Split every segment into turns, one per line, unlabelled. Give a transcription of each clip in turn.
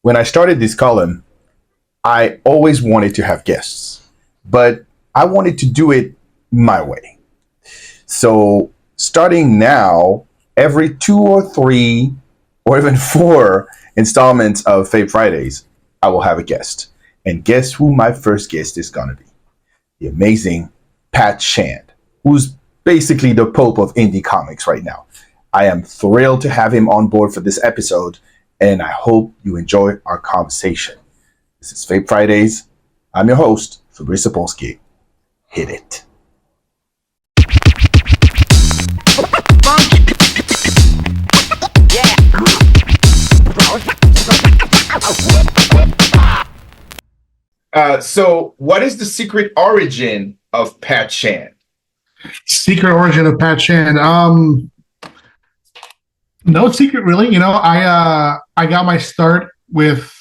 when I started this column, I always wanted to have guests, but I wanted to do it my way. So starting now, every 2 or 3 or even 4 installments of Fave Fridays, I will have a guest. And guess who my first guest is going to be? The amazing Pat Shand, who's basically the Pope of indie comics right now. I am thrilled to have him on board for this episode, and I hope you enjoy our conversation. This is Fave Fridays. I'm your host, Fabrice Sapolsky. Hit it. So what is the secret origin of Pat Shand?
Secret origin of Pat Shand. No secret really. You know, I got my start with,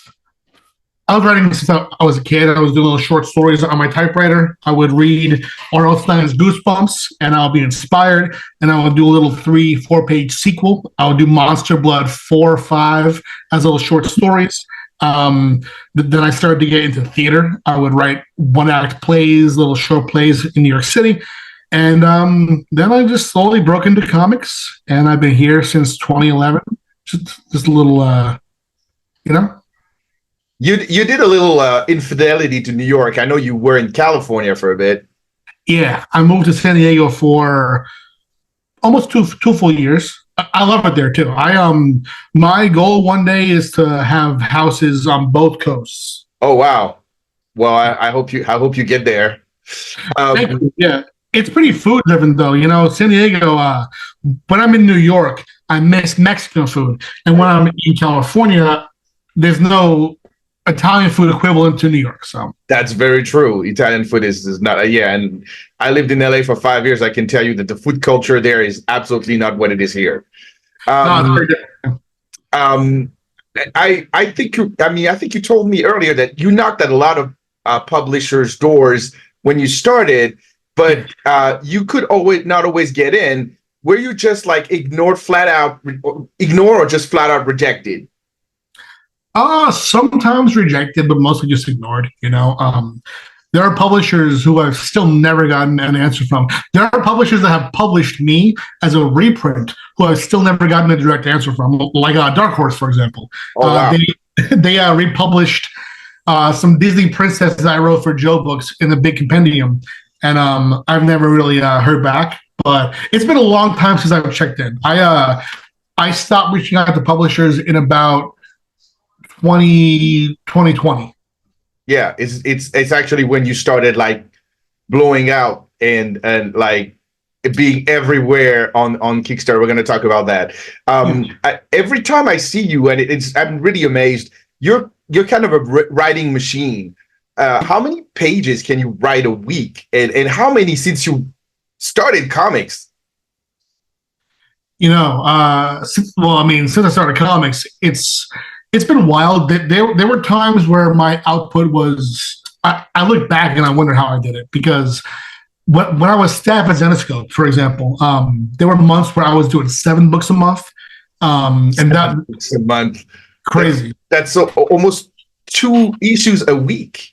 I was writing since I was a kid. I was doing little short stories on my typewriter. I would read R.L. Stine's Goosebumps and I'll be inspired, and I would do a little 3-4 page sequel. I would do Monster Blood 4 or 5 as little short stories. Then I started to get into theater. I would write 1-act plays, little short plays in New York City. And then I just slowly broke into comics, and I've been here since 2011. Just a little, you know.
You did a little infidelity to New York. I know you were in California for a bit.
Yeah, I moved to San Diego for almost two full years. I love it there too. My goal one day is to have houses on both coasts.
Oh wow! Well, I hope you get there.
Thank you. Yeah. It's pretty food driven though, you know. San Diego, when I'm in New York, I miss Mexican food. And when I'm in California, there's no Italian food equivalent to New York. So
that's very true. Italian food is not, yeah. And I lived in LA for 5 years. I can tell you that the food culture there is absolutely not what it is here.
No, it's very different.
I think you told me earlier that you knocked at a lot of publishers' doors when you started, but you could not always get in. Were you just like ignored or just flat out rejected?
Sometimes rejected, but mostly just ignored. You know, there are publishers who I've still never gotten an answer from. There are publishers that have published me as a reprint who I've still never gotten a direct answer from, like Dark Horse, for example.
Oh, wow.
They republished some Disney princesses I wrote for Joe books in the big compendium. And I've never really heard back, but it's been a long time since I've checked in. I stopped reaching out to publishers in about 2020.
Yeah, it's actually when you started like blowing out and like being everywhere on Kickstarter. We're going to talk about that. Every time I see you, and I'm really amazed. You're kind of a writing machine. How many pages can you write a week, and how many since you started comics?
You know, since I started comics, it's been wild. There were times where my output was. I look back and I wonder how I did it, because when I was staff at Zenescope, for example, there were months where I was doing 7 books a month, and that
books a month,
crazy.
That's almost 2 issues a week.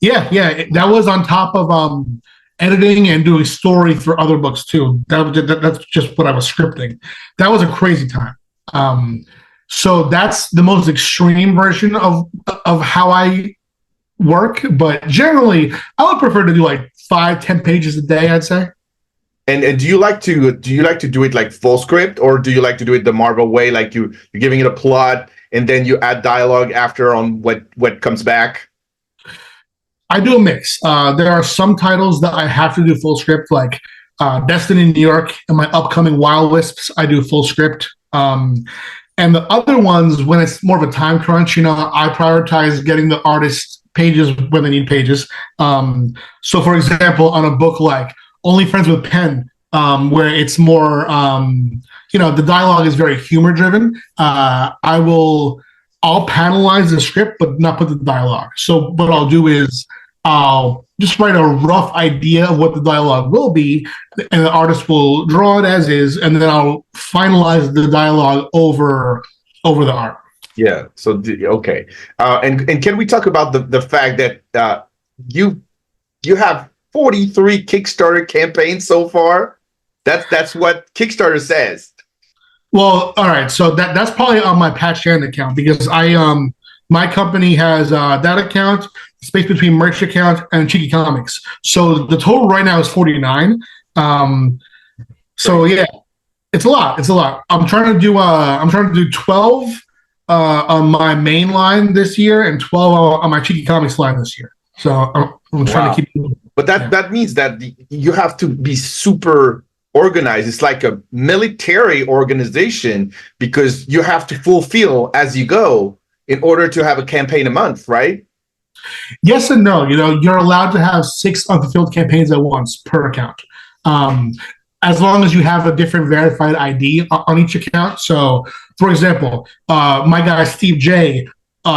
Yeah, that was on top of editing and doing story for other books too. That's just what I was scripting. That was a crazy time. So that's the most extreme version of how I work. But generally, I would prefer to do like 5-10 pages a day, I'd say.
And do you like to do it like full script, or do you like to do it the Marvel way, like you're giving it a plot and then you add dialogue after on what comes back?
I do a mix. There are some titles that I have to do full script, like Destiny New York and my upcoming Wild Wisps. I do full script. And the other ones, when it's more of a time crunch, you know, I prioritize getting the artist pages when they need pages. So, for example, on a book like Only Friends with Pen, where it's more, you know, the dialogue is very humor driven, I'll panelize the script, but not put the dialogue. So what I'll do is I'll just write a rough idea of what the dialogue will be, and the artist will draw it as is, and then I'll finalize the dialogue over the art.
Yeah. So okay. And can we talk about the fact that you you have 43 Kickstarter campaigns so far? That's what Kickstarter says.
Well, all right. So that's probably on my Pat Shand account because my company has that account, space between merch account and Cheeky Comics. So the total right now is 49. So yeah, it's a lot. It's a lot. I'm trying to do 12 on my main line this year and 12 on my Cheeky Comics line this year. So I'm trying to keep.
But that means that you have to be super organized. It's like a military organization because you have to fulfill as you go in order to have a campaign a month, right?
Yes and no. You know, you're allowed to have 6 unfulfilled campaigns at once per account. As long as you have a different verified ID on each account. So, for example, my guy Steve J,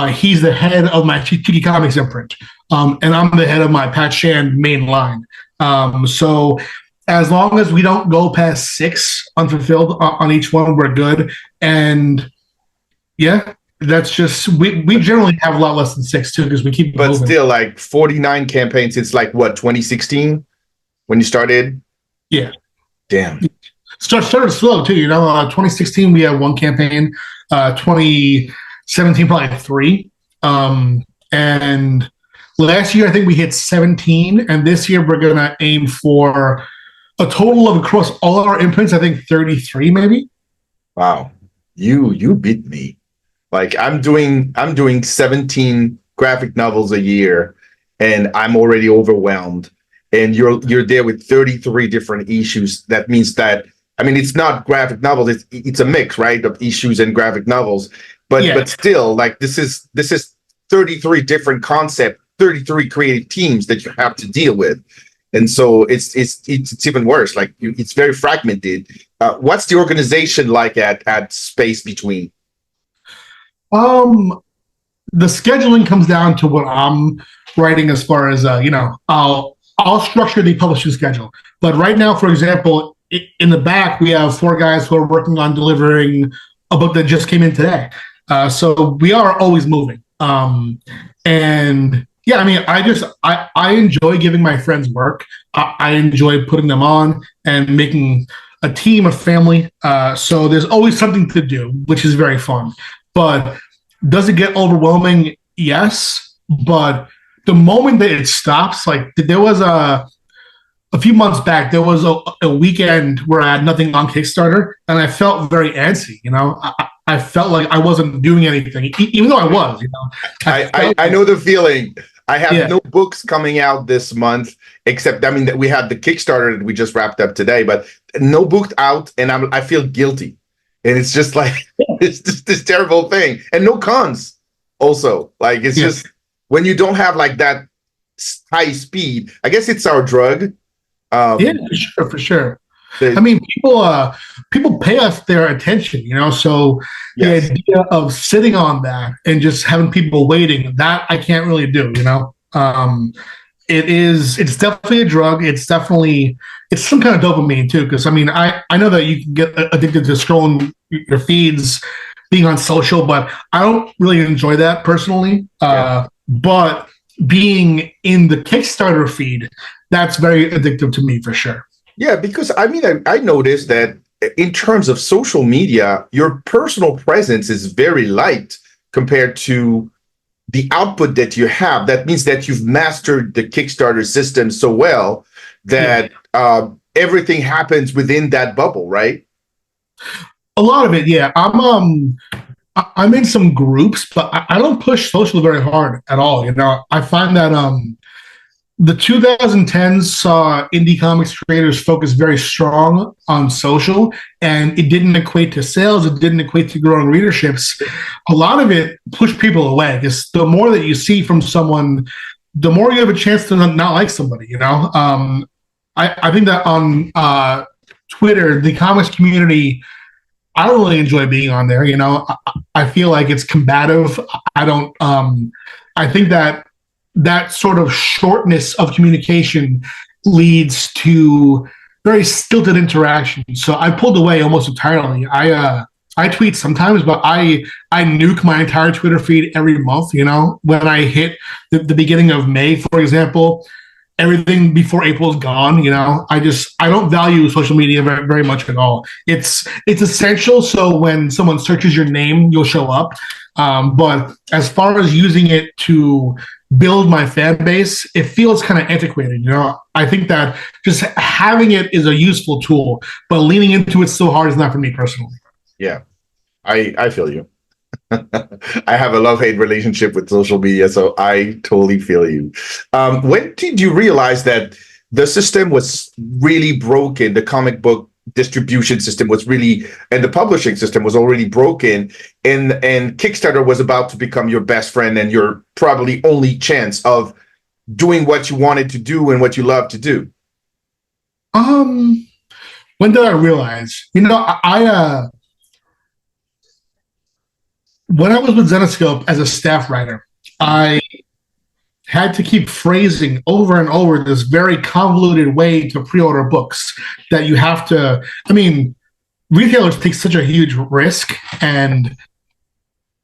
he's the head of my Cheeky Comics imprint, and I'm the head of my Pat Shand main line. So, as long as we don't go past 6 unfulfilled on each one, we're good. And yeah, that's just we generally have a lot less than 6 too because we keep.
But moving. Still, like 49 campaigns since like what 2016 when you started.
Yeah.
Damn.
Started slow too, you know. 2016 we had 1 campaign. 2017 probably 3. And last year I think we hit 17, and this year we're gonna aim for a total of across all our imprints. I think 33 maybe.
Wow, you beat me. Like I'm doing 17 graphic novels a year, and I'm already overwhelmed. And you're there with 33 different issues. That means that I mean it's not graphic novels. It's a mix, right, of issues and graphic novels. But still, like this is 33 different concepts, 33 creative teams that you have to deal with, and so it's even worse. Like it's very fragmented. What's the organization like at Space Between?
The scheduling comes down to what I'm writing as far as you know. I'll structure the publishing schedule. But right now, for example, in the back, we have 4 guys who are working on delivering a book that just came in today. So we are always moving. And yeah, I mean, I enjoy giving my friends work. I enjoy putting them on and making a team, a family. So there's always something to do, which is very fun. But does it get overwhelming? Yes. But the moment that it stops, like there was a few months back, there was a weekend where I had nothing on Kickstarter, and I felt very antsy. You know, I felt like I wasn't doing anything, even though I was. You know,
I know the feeling. I have no books coming out this month, except I mean that we had the Kickstarter that we just wrapped up today, but no book out, and I feel guilty, and it's just like it's just this terrible thing, and no cons. Also, like it's just. When you don't have like that high speed, I guess it's our drug.
Yeah, for sure. I mean, people pay us their attention, you know. So the idea of sitting on that and just having people waiting, that I can't really do, you know. It's definitely a drug. It's some kind of dopamine too, because I mean, I know that you can get addicted to scrolling your feeds, being on social, but I don't really enjoy that personally. But being in the Kickstarter feed, that's very addictive to me for sure.
Yeah, because I mean, I noticed that in terms of social media, your personal presence is very light compared to the output that you have. That means that you've mastered the Kickstarter system so well that everything happens within that bubble, right?
A lot of it, yeah. I'm in some groups, but I don't push social very hard at all. You know, I find that the 2010s saw indie comics creators focus very strong on social, and it didn't equate to sales. It didn't equate to growing readerships. A lot of it pushed people away because the more that you see from someone, the more you have a chance to not like somebody. You know, I think that on Twitter, the comics community, I don't really enjoy being on there. You know, I feel like it's combative. I don't. I think that sort of shortness of communication leads to very stilted interaction. So I pulled away almost entirely. I I tweet sometimes, but I nuke my entire Twitter feed every month. You know, when I hit the beginning of May, for example, everything before April is gone. You know, I don't value social media very much at all. It's essential, so when someone searches your name, you'll show up. But as far as using it to build my fan base, it feels kind of antiquated. You know, I think that just having it is a useful tool, but leaning into it so hard is not for me personally.
Yeah, I feel you. I have a love-hate relationship with social media, so I totally feel you. When did you realize that the system was really broken? The comic book distribution system was really, and the publishing system was already broken, and Kickstarter was about to become your best friend and your probably only chance of doing what you wanted to do and what you love to do.
When did I realize? You know, I when I was with Zenescope as a staff writer, I had to keep phrasing over and over this very convoluted way to pre-order books that you have to. I mean, retailers take such a huge risk, and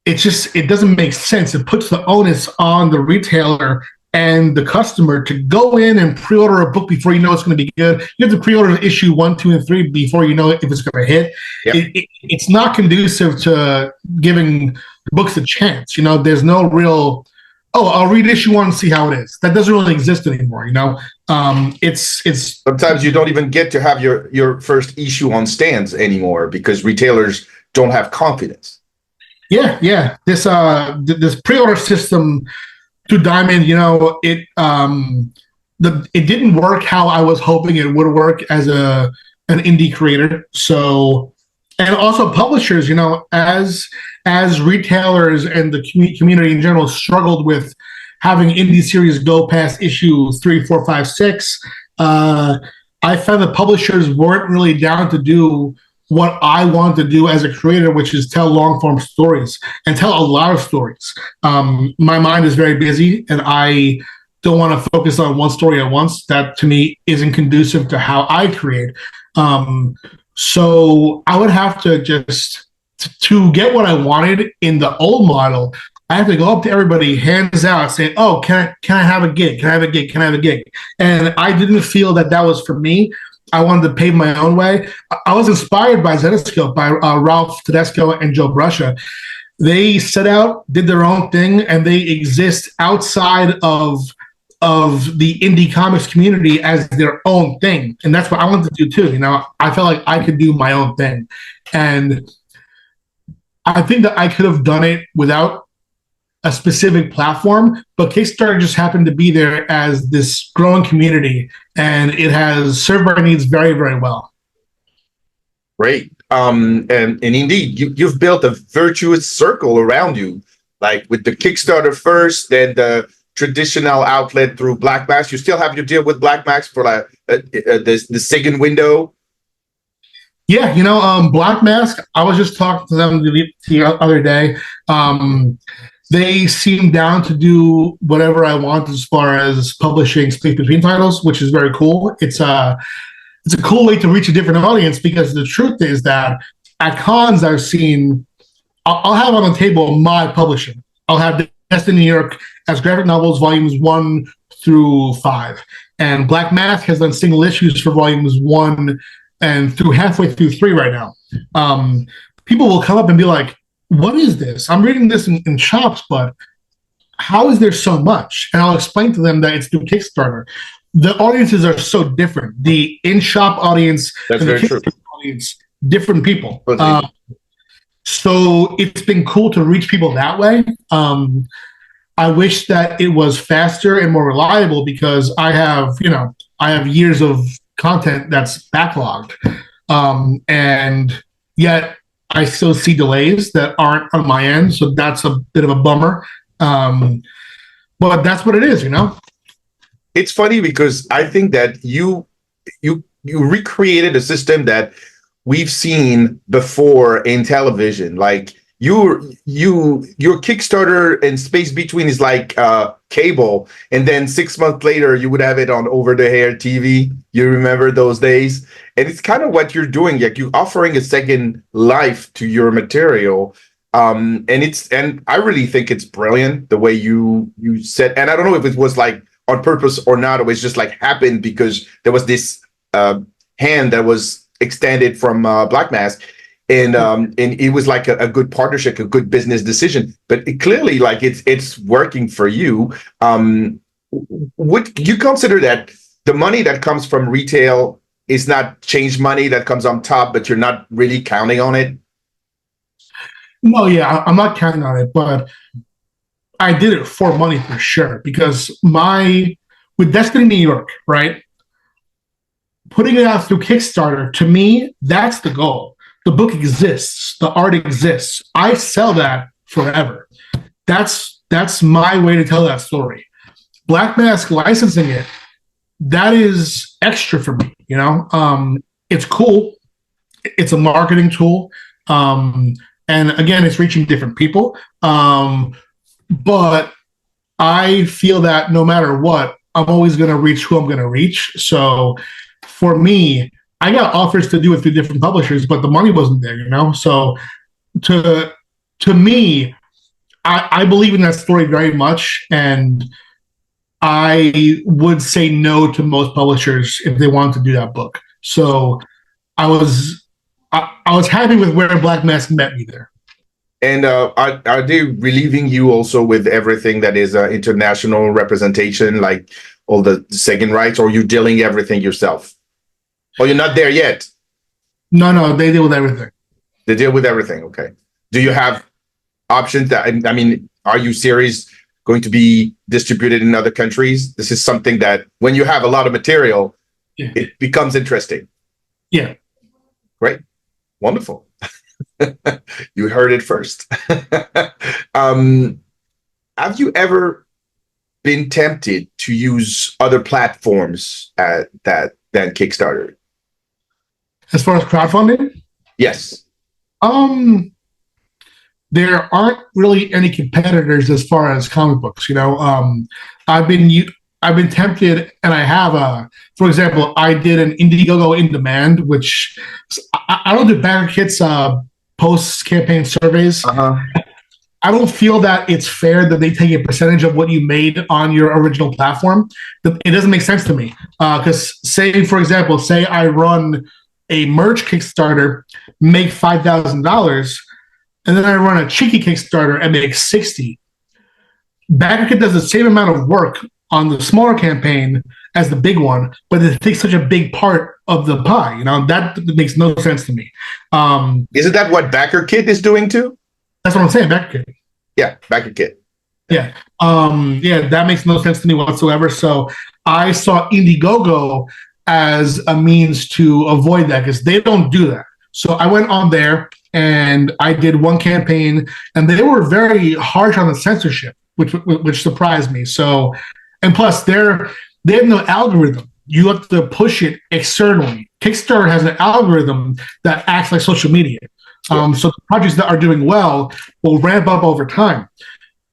it doesn't make sense. It puts the onus on the retailer and the customer to go in and pre-order a book before you know it's going to be good. You have to pre-order issue 1, 2, and 3 before you know if it's going to hit. Yep. It's not conducive to giving books a chance. You know, there's no real, oh, I'll read issue 1 and see how it is. That doesn't really exist anymore. You know, it's
sometimes you don't even get to have your first issue on stands anymore because retailers don't have confidence.
Yeah. This pre-order system to Diamond, you know, it didn't work how I was hoping it would work as an indie creator. So, and also publishers, you know, as retailers and the community in general struggled with having indie series go past issue 3, 4, 5, 6, I found that publishers weren't really down to do what I want to do as a creator, which is tell long form stories and tell a lot of stories. My mind is very busy and I don't want to focus on one story at once. That to me isn't conducive to how I create. So I would have to just, to get what I wanted in the old model, I have to go up to everybody, hands out, say, oh, can I have a gig? Can I have a gig? Can I have a gig? And I didn't feel that was for me. I wanted to pave my own way. I was inspired by Zenescope, by Ralph Tedesco and Joe Bruscia. They set out, did their own thing, and they exist outside of the indie comics community as their own thing. And that's what I wanted to do too. You know, I felt like I could do my own thing. And I think that I could have done it without a specific platform, but Kickstarter just happened to be there as this growing community, and it has served our needs very, very well.
Great. And indeed, you've built a virtuous circle around you, like with the Kickstarter first, then the traditional outlet through Black Max. You still have your deal with Black Max for like the second window.
Yeah, you know, Black Mask, I was just talking to them the other day. They seem down to do whatever I want as far as publishing space between titles, which is very cool. It's a cool way to reach a different audience, because the truth is that at cons I've seen, I'll have on the table my publishing. I'll have Destiny New York as graphic novels volumes 1 through 5, and Black Mask has done single issues for volumes 1 and through halfway through 3 right now. People will come up and be like, what is this? I'm reading this in shops, but how is there so much? And I'll explain to them that it's through Kickstarter. The audiences are so different. The in-shop audience and the Kickstarter audience, different people. So it's been cool to reach people that way. I wish that it was faster and more reliable, because I have years of content that's backlogged. And yet I still see delays that aren't on my end, so that's a bit of a bummer. But that's what it is, you know?
It's funny because I think that you recreated a system that we've seen before in television. Like your Kickstarter and space between is like cable, and then 6 months later you would have it on over the air TV. You remember those days? And it's kind of what you're doing. Like you're offering a second life to your material. And I really think it's brilliant the way you said. And I don't know if it was like on purpose or not. It was just like happened because there was this hand that was extended from Black Mask, and it was like a good partnership, a good business decision. But clearly, like it's working for you. Would you consider that the money that comes from retail is not change money that comes on top, but you're not really counting on it?
No, yeah, I'm not counting on it, but I did it for money for sure because with Destiny New York, right? Putting it out through Kickstarter, to me, that's the goal. The book exists, the art exists. I sell that forever. That's my way to tell that story. Black Mask licensing it, that is extra for me, you know? It's cool. It's a marketing tool. And again, it's reaching different people. But I feel that no matter what, I'm always going to reach who I'm going to reach. So for me, I got offers to do it through different publishers, but the money wasn't there, you know? So to me, I believe in that story very much. And I would say no to most publishers if they wanted to do that book. So I was happy with where Black Mask met me there.
And are they relieving you also with everything that is international representation, like all the second rights, or are you dealing everything yourself? Or you're not there yet?
No, they deal with everything.
They deal with everything. Okay. Do you have options that, I mean, are you series going to be distributed in other countries? This is something that when you have a lot of material, it becomes interesting.
Yeah.
Great. Wonderful. You heard it first. Have you ever been tempted to use other platforms than Kickstarter?
As far as crowdfunding?
Yes.
There aren't really any competitors as far as comic books. You know, I've been tempted, and I have for example, I did an Indiegogo in demand, which I don't do backer kits, post campaign surveys. I don't feel that it's fair that they take a percentage of what you made on your original platform. It doesn't make sense to me. Because for example, say I run a merch Kickstarter, make $5,000, and then I run a cheeky Kickstarter and make 60. BackerKit does the same amount of work on the smaller campaign as the big one, but it takes such a big part of the pie. You know, that makes no sense to me.
Isn't that what BackerKit is doing too?
That's what I'm saying, BackerKit.
Yeah, BackerKit.
Yeah. That makes no sense to me whatsoever. So I saw Indiegogo as a means to avoid that because they don't do that. So I went on there and I did one campaign, and they were very harsh on the censorship, which surprised me. So, and plus they have no algorithm. You have to push it externally. Kickstarter has an algorithm that acts like social media. So the projects that are doing well will ramp up over time.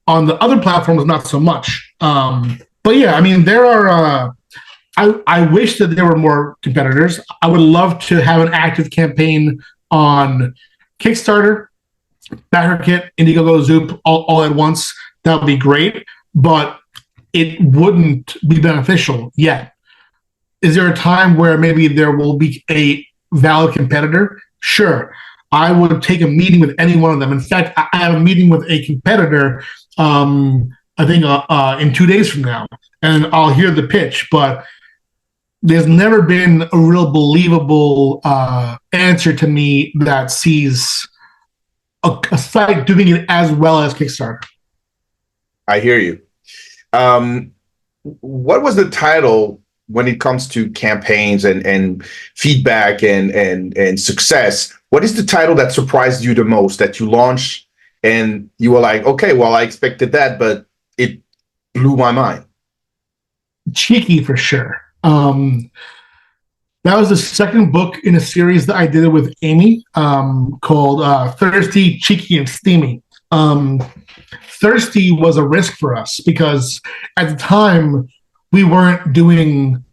On the other platforms, not so much. But yeah, I mean, there are. I wish that there were more competitors. I would love to have an active campaign on Kickstarter, BackerKit, Indiegogo, Zoop all at once. That would be great, but it wouldn't be beneficial yet. Is there a time where maybe there will be a valid competitor? Sure. I would take a meeting with any one of them. In fact, I have a meeting with a competitor, I think in 2 days from now, and I'll hear the pitch, but there's never been a real believable answer to me that sees a site doing it as well as Kickstarter.
I hear you. What was the title when it comes to campaigns and feedback and success? What is the title that surprised you the most that you launched and you were like, okay, well, I expected that, but it blew my mind?
Cheeky for sure. That was the second book in a series that I did with Amy, called Thirsty, Cheeky, and Steamy. Thirsty was a risk for us because at the time we weren't doing,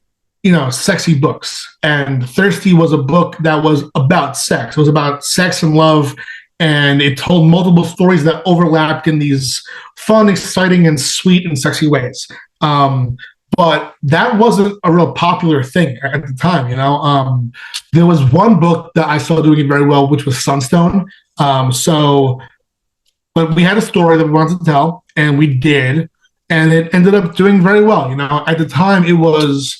sexy books. And Thirsty was a book that was about sex. It was about sex and love, and it told multiple stories that overlapped in these fun, exciting, and sweet and sexy ways. But that wasn't a real popular thing at the time. There was one book that I saw doing it very well, which was Sunstone. But we had a story that we wanted to tell, and we did, and it ended up doing very well. At the time, it was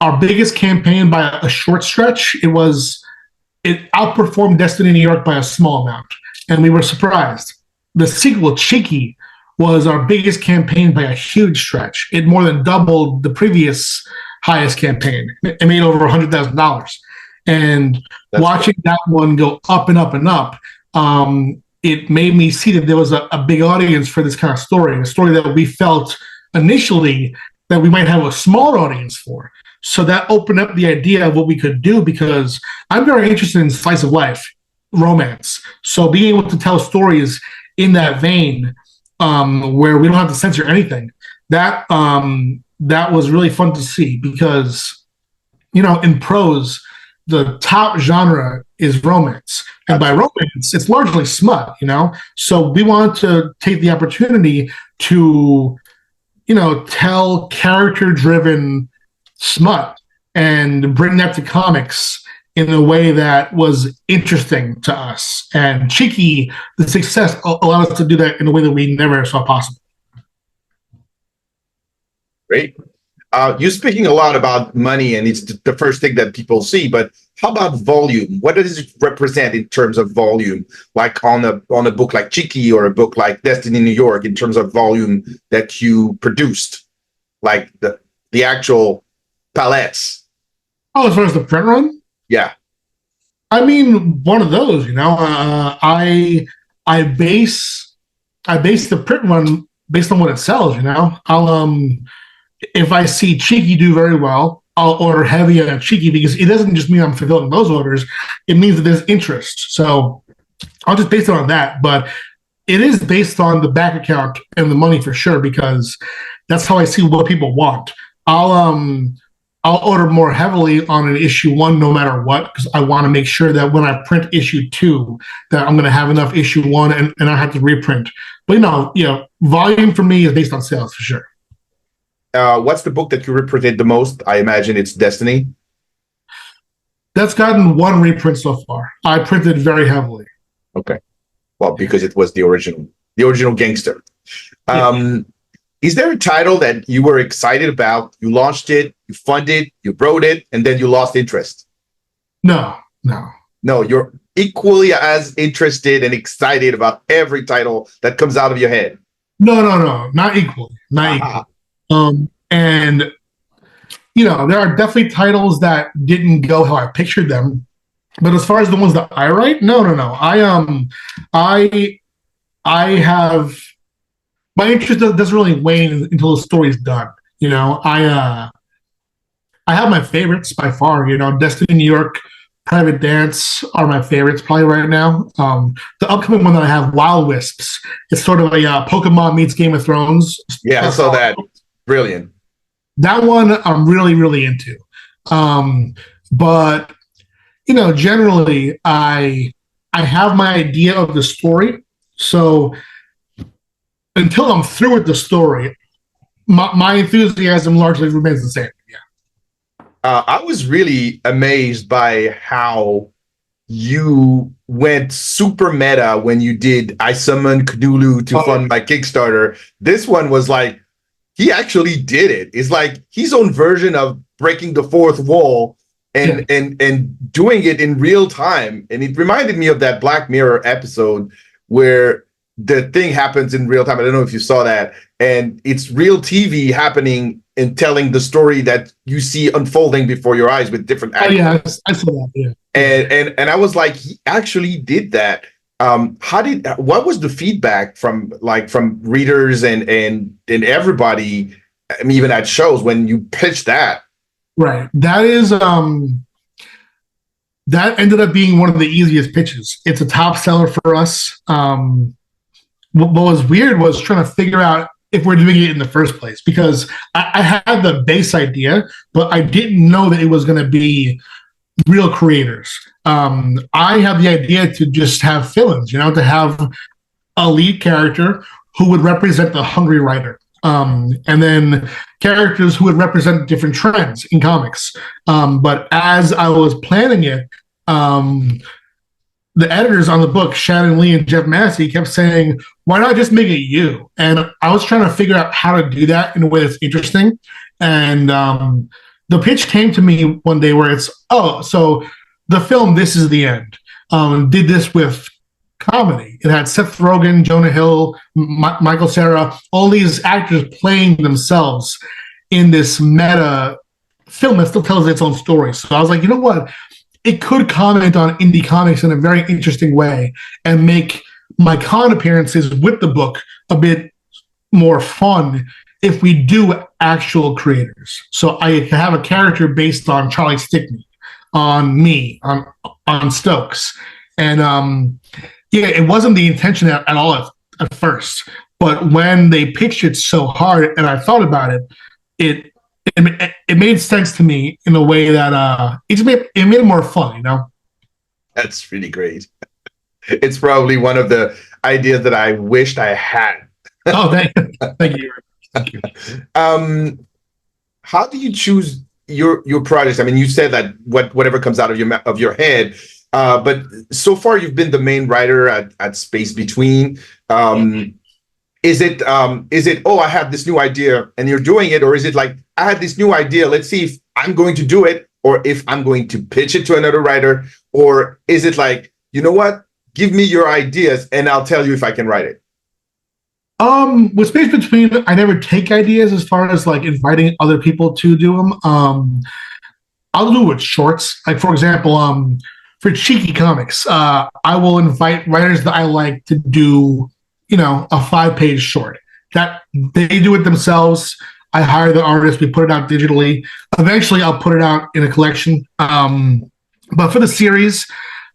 our biggest campaign by a short stretch. It outperformed Destiny New York by a small amount, and we were surprised. The sequel, Cheeky, was our biggest campaign by a huge stretch. It more than doubled the previous highest campaign. It made over $100,000. And watching that one go up and up and up, it made me see that there was a big audience for this kind of story, a story that we felt initially that we might have a small audience for. So that opened up the idea of what we could do, because I'm very interested in slice of life, romance. So being able to tell stories in that vein, where we don't have to censor anything, that was really fun to see, because, in prose, the top genre is romance. And by romance, it's largely smut, So we wanted to take the opportunity to, tell character-driven smut and bring that to comics in a way that was interesting to us. And Cheeky, the success allowed us to do that in a way that we never saw possible.
Great. You're speaking a lot about money, and it's the first thing that people see, but how about volume? What does it represent in terms of volume, like on a book like Cheeky or a book like Destiny New York, in terms of volume that you produced, like the actual palettes?
Oh, as far as the print run?
Yeah.
I mean, one of those, I base the print run based on what it sells, I'll if I see Cheeky do very well, I'll order heavy on Cheeky, because it doesn't just mean I'm fulfilling those orders. It means that there's interest. So I'll just base it on that. But it is based on the back account and the money for sure, because that's how I see what people want. I'll order more heavily on an issue 1 no matter what, because I want to make sure that when I print issue 2, that I'm going to have enough issue 1 and I have to reprint. But volume for me is based on sales for sure.
What's the book that you reprinted the most? I imagine it's Destiny.
That's gotten 1 reprint so far. I printed very heavily.
Okay. Well, because it was the original gangster. Yeah. Is there a title that you were excited about? You launched it, you funded, you wrote it, and then you lost interest?
No.
No, you're equally as interested and excited about every title that comes out of your head.
No, not equally. And there are definitely titles that didn't go how I pictured them, but as far as the ones that I write, no. I have, my interest doesn't really wane until the story's done. I have my favorites by far. Destiny New York, Private Dance are my favorites probably right now. The upcoming one that I have, Wild Wisps, it's sort of a Pokemon meets Game of Thrones.
Yeah, I saw that. Brilliant.
That one I'm really, really into. But generally I have my idea of the story. So until I'm through with the story, my enthusiasm largely remains the same. Yeah.
I was really amazed by how you went super meta when you did I Summoned Cthulhu to fund my Kickstarter. This one was like, he actually did it. It's like his own version of breaking the fourth wall and doing it in real time. And it reminded me of that Black Mirror episode where the thing happens in real time. I don't know if you saw that. And it's real TV happening and telling the story that you see unfolding before your eyes with different actors.
Oh, yeah, I saw that. Yeah.
And I was like, he actually did that. What was the feedback from readers and everybody, I mean, even at shows when you pitched that?
Right. That ended up being one of the easiest pitches. It's a top seller for us. What was weird was trying to figure out if we're doing it in the first place, because I had the base idea, but I didn't know that it was going to be real creators. I had the idea to just have villains, to have a lead character who would represent the hungry writer. And then characters who would represent different trends in comics. But as I was planning it, the editors on the book, Shannon Lee and Jeff Massey, kept saying, why not just make it you? And I was trying to figure out how to do that in a way that's interesting. And the pitch came to me one day where it's, so the film This Is the End did this with comedy. It had Seth Rogen, Jonah Hill, Michael Cera, all these actors playing themselves in this meta film that still tells its own story. So I was like, you know what? It could comment on indie comics in a very interesting way and make my con appearances with the book a bit more fun if we do actual creators. So I have a character based on Charlie Stickney, on me, on Stokes. And it wasn't the intention at all at first. But when they pitched it so hard and I thought about it, it made sense to me in a way that it made it more fun,
That's really great. It's probably one of the ideas that I wished I had.
Oh, thank you. Thank you.
How do you choose your projects? I mean, you said that whatever comes out of your head, but so far you've been the main writer at Space Between. Is it I have this new idea and you're doing it, or is it like I had this new idea, let's see if I'm going to do it or if I'm going to pitch it to another writer, or is it like, you know what, give me your ideas and I'll tell you if I can write it?
With Space Between, I never take ideas as far as like inviting other people to do them. I'll do it with shorts. Like, for example, for Cheeky Comics, I will invite writers that I like to do, a 5-page short that they do it themselves. I hire the artist, we put it out digitally. Eventually I'll put it out in a collection. But for the series,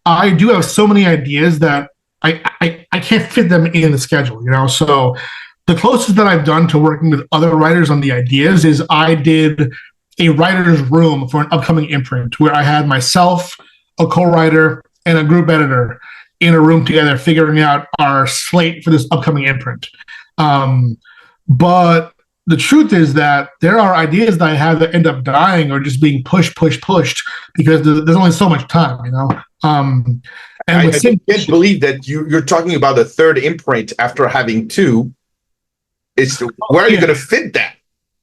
I do have so many ideas that I can't fit them in the schedule, So the closest that I've done to working with other writers on the ideas is I did a writer's room for an upcoming imprint where I had myself, a co-writer, and a group editor in a room together figuring out our slate for this upcoming imprint. But the truth is that there are ideas that I have that end up dying or just being pushed because there's only so much time, And
I can't believe that you're talking about a third imprint after having two. Where are you going to fit that?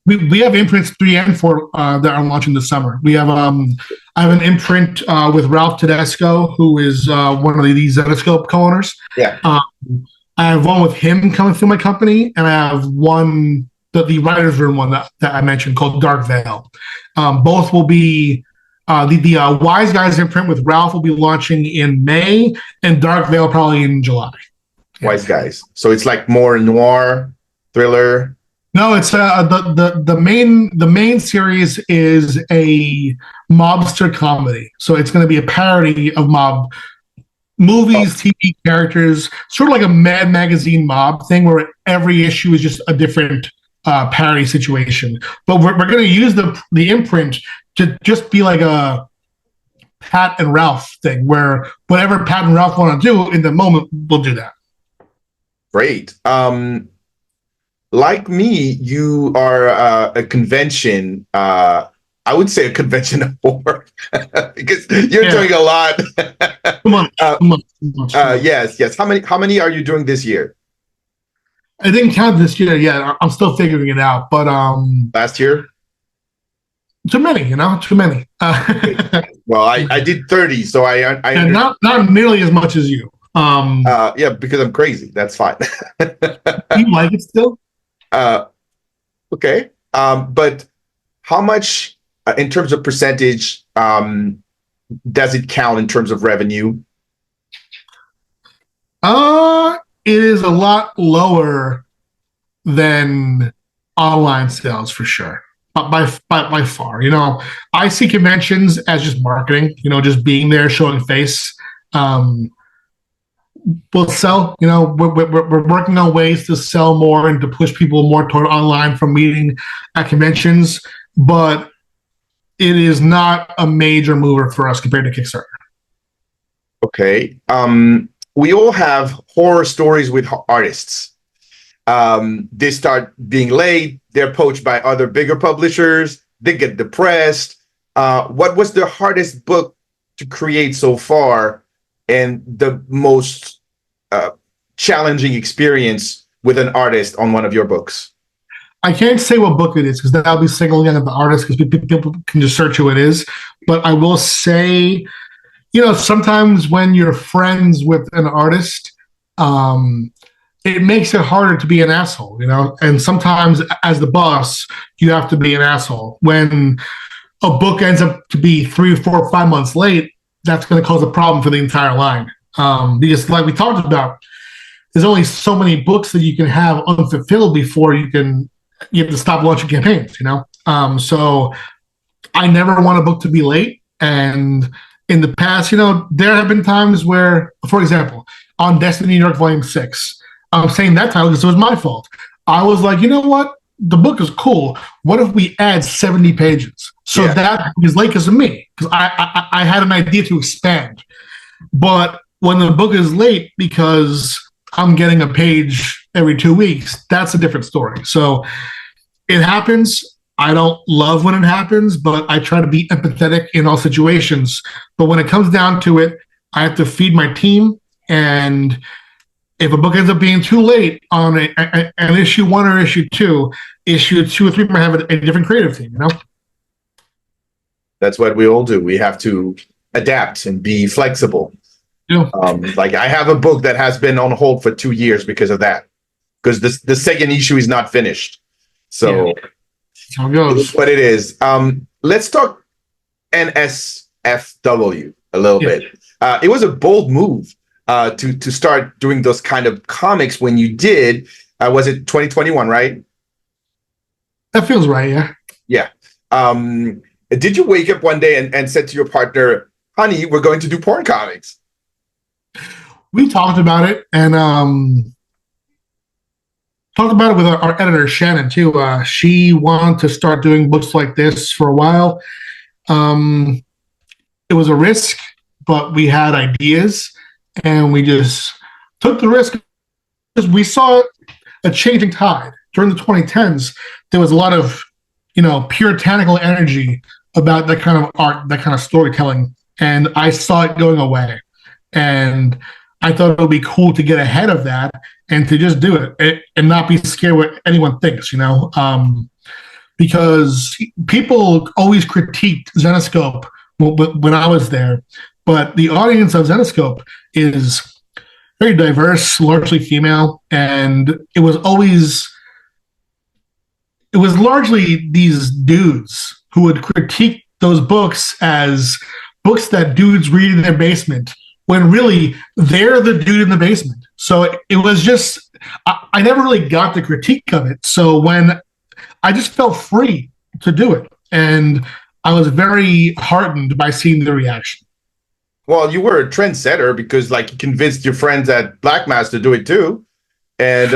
We have imprints 3 and 4 that are launching this summer. We have I have an imprint with Ralph Tedesco, who is one of the Zetascope co-owners.
Yeah.
I have one with him coming through my company, and I have one, the writer's room one that I mentioned called Dark Veil. Both will be the Wise Guys imprint with Ralph will be launching in May, and Dark Veil probably in July.
Wise Guys. So it's like more noir, thriller.
No, it's the main series is a mobster comedy. So it's going to be a parody of mob movies, TV characters, sort of like a Mad Magazine mob thing where every issue is just a different parody situation. But we're going to use the imprint to just be like a Pat and Ralph thing where whatever Pat and Ralph want to do in the moment, we'll do that.
Great. Like me, you are a convention. I would say a convention whore because you're doing a lot. Yes. How many are you doing this year?
I didn't count this year yet. I'm still figuring it out. But
last year,
too many. Too many.
Well, I did 30, so I
not nearly as much as you.
Yeah, because I'm crazy. That's fine.
You like it still?
Okay. But how much in terms of percentage does it count in terms of revenue?
It is a lot lower than online sales for sure. by far. I see conventions as just marketing. Just being there, showing face. We'll sell. We're working on ways to sell more and to push people more toward online from meeting at conventions, but it is not a major mover for us compared to Kickstarter.
Okay. We all have horror stories with artists. They start being late, they're poached by other bigger publishers, they get depressed. What was the hardest book to create so far, and the most challenging experience with an artist on one of your books?
I can't say what book it is because that'll be singling out the artist because people can just search who it is. But I will say, sometimes when you're friends with an artist, it makes it harder to be an asshole, and sometimes as the boss, you have to be an asshole. When a book ends up to be 3 or 4 or 5 months late, that's going to cause a problem for the entire line. Because like we talked about, there's only so many books that you can have unfulfilled before you have to stop launching campaigns, So I never want a book to be late. And in the past, there have been times where, for example, on Destiny New York Volume 6, I'm saying that title because it was my fault. I was like, you know what? The book is cool. What if we add 70 pages? So that is late because of me, because I had an idea to expand. But when the book is late because I'm getting a page every 2 weeks, that's a different story. So it happens. I don't love when it happens, but I try to be empathetic in all situations. But when it comes down to it, I have to feed my team. And if a book ends up being too late on an issue 1 or issue 2, issue 2 or 3 might have a different creative team,
That's what we all do. We have to adapt and be flexible.
Yeah.
Like I have a book that has been on hold for 2 years because of that, because the second issue is not finished. So
that's how it goes.
But it is. Let's talk NSFW a little bit. It was a bold move to start doing those kind of comics when you did. Was it 2021, right?
That feels right, yeah.
Yeah. Did you wake up one day and said to your partner, honey, we're going to do porn comics?
We talked about it and talked about it with our editor, Shannon, too. She wanted to start doing books like this for a while. It was a risk, but we had ideas and we just took the risk because we saw a changing tide. During the 2010s, there was a lot of, puritanical energy about that kind of art, that kind of storytelling. And I saw it going away. And I thought it would be cool to get ahead of that and to just do it and not be scared what anyone thinks, because people always critiqued Zenescope when I was there. But the audience of Zenescope is very diverse, largely female, and it was largely these dudes who would critique those books as books that dudes read in their basement, when really they're the dude in the basement. So it was just, I never really got the critique of it. So when I just felt free to do it, and I was very heartened by seeing the reaction.
Well, you were a trendsetter because, like, you convinced your friends at Black Mass to do it too, and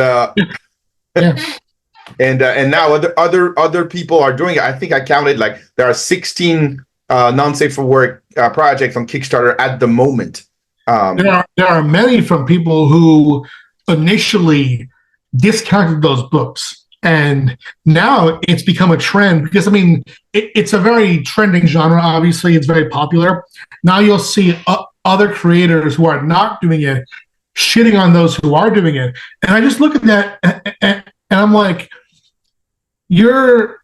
and now other people are doing it. I think I counted like there are 16 non-safe for work projects on Kickstarter at the moment.
There are many from people who initially discounted those books, and now it's become a trend because it's a very trending genre. Obviously, it's very popular. Now you'll see other creators who are not doing it shitting on those who are doing it, and I just look at that and I'm like, you're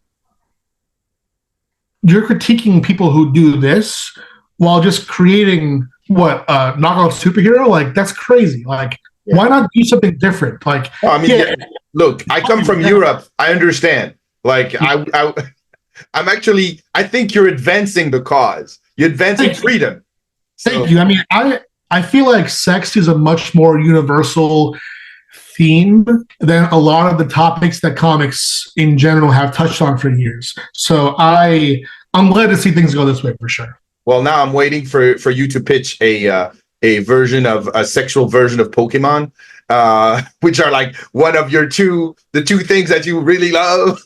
critiquing people who do this while just creating knockoff superhero? Like, that's crazy. Like, why not do something different? Like,
look, I come from Europe. I understand. Like, I'm actually, I think you're advancing the cause. You're advancing freedom.
Thank you. I feel like sex is a much more universal theme than a lot of the topics that comics in general have touched on for years. So I'm glad to see things go this way for sure.
Well, now I'm waiting for you to pitch a sexual version of Pokemon, which are like one of the two things that you really love.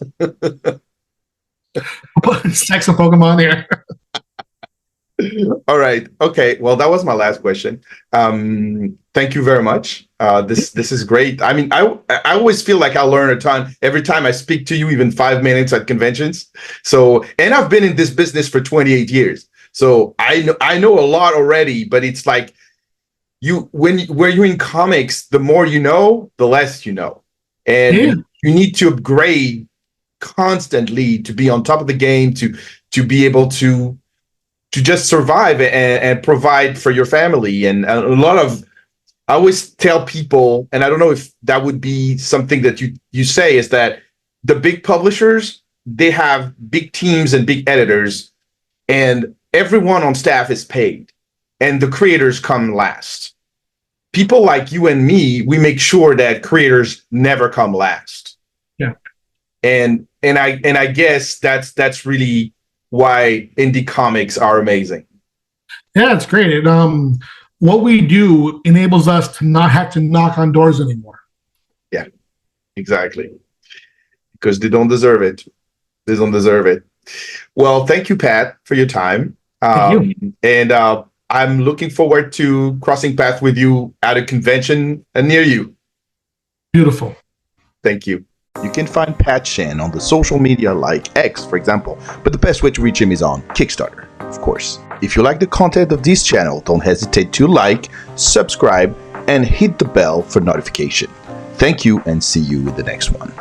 Sex and Pokemon here.
All right. Okay. Well, that was my last question. Thank you very much. This is great. I mean, I always feel like I learn a ton every time I speak to you, even 5 minutes at conventions. So, and I've been in this business for 28 years. So I know a lot already, but it's like when you're in comics, the more you know, the less you know. And you need to upgrade constantly to be on top of the game, to be able to just survive and provide for your family. And a lot of, I always tell people, and I don't know if that would be something that you say, is that the big publishers, they have big teams and big editors, and everyone on staff is paid, and the creators come last. People like you and me, we make sure that creators never come last.
Yeah.
And I guess that's really why indie comics are amazing.
Yeah, it's great. What we do enables us to not have to knock on doors anymore.
Yeah, exactly. Because they don't deserve it. They don't deserve it. Well, thank you, Pat, for your time.
Thank you.
And I'm looking forward to crossing paths with you at a convention near you.
Beautiful.
Thank you. You can find Pat Shand on the social media like X, for example, but the best way to reach him is on Kickstarter, of course. If you like the content of this channel, don't hesitate to like, subscribe, and hit the bell for notification. Thank you, and see you in the next one.